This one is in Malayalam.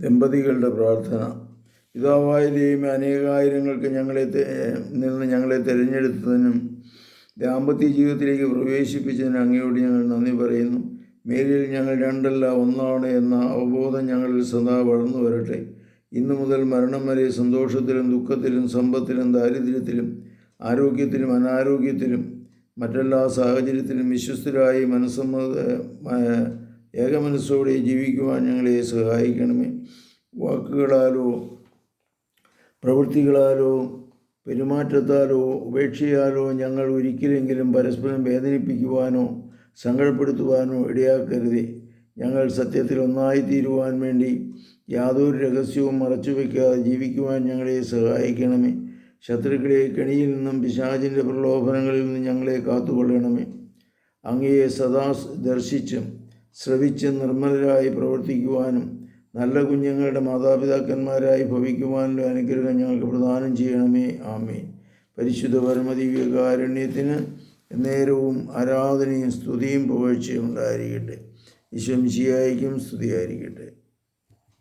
ദമ്പതികളുടെ പ്രാർത്ഥന. പിതാവായ ദൈവമേ, അനേകായിരങ്ങൾക്ക് ഞങ്ങളെ തിരഞ്ഞെടുത്തതിനും ദാമ്പത്യ ജീവിതത്തിലേക്ക് പ്രവേശിപ്പിച്ചതിന് അങ്ങയോട് ഞങ്ങൾ നന്ദി പറയുന്നു. മേലിൽ ഞങ്ങൾ രണ്ടല്ല ഒന്നാണ് എന്ന അവബോധം ഞങ്ങളിൽ സദാ വളർന്നു വരട്ടെ. ഇന്നു മുതൽ മരണം വരെ സന്തോഷത്തിലും ദുഃഖത്തിലും സമ്പത്തിലും ദാരിദ്ര്യത്തിലും ആരോഗ്യത്തിലും അനാരോഗ്യത്തിലും മറ്റെല്ലാ സാഹചര്യത്തിലും വിശ്വസ്തരായി ഏകമനസ്സോടെ ജീവിക്കുവാൻ ഞങ്ങളെ സഹായിക്കണമേ. വാക്കുകളാലോ പ്രവൃത്തികളാലോ പെരുമാറ്റത്താലോ ഉപേക്ഷയാലോ ഞങ്ങൾ ഒരിക്കലെങ്കിലും പരസ്പരം വേദനിപ്പിക്കുവാനോ സങ്കടപ്പെടുത്തുവാനോ ഇടയാക്കരുതേ. ഞങ്ങൾ സത്യത്തിൽ ഒന്നായിത്തീരുവാൻ വേണ്ടി യാതൊരു രഹസ്യവും മറച്ചുവെക്കാതെ ജീവിക്കുവാൻ ഞങ്ങളെ സഹായിക്കണമേ. ശത്രുക്കളെ കെണിയിൽ നിന്നും പിശാചിൻ്റെ പ്രലോഭനങ്ങളിൽ നിന്നും ഞങ്ങളെ കാത്തുകൊള്ളണമേ. അങ്ങയെ സദാ ദർശിച്ചും ശ്രവിച്ചും നിർമ്മലരായി പ്രവർത്തിക്കുവാനും നല്ല കുഞ്ഞുങ്ങളുടെ മാതാപിതാക്കന്മാരായി ഭവിക്കുവാനുള്ള അനുഗ്രഹം ഞങ്ങൾക്ക് പ്രദാനം ചെയ്യണമേ. ആമേൻ. പരിശുദ്ധ പരമദിവ്യകാരുണ്യത്തിന് നേരവും ആരാധനയും സ്തുതിയും പുകഴ്ചയും ഉണ്ടായിരിക്കട്ടെ. ഈശോ മിശിഹായ്ക്കും സ്തുതിയായിരിക്കട്ടെ.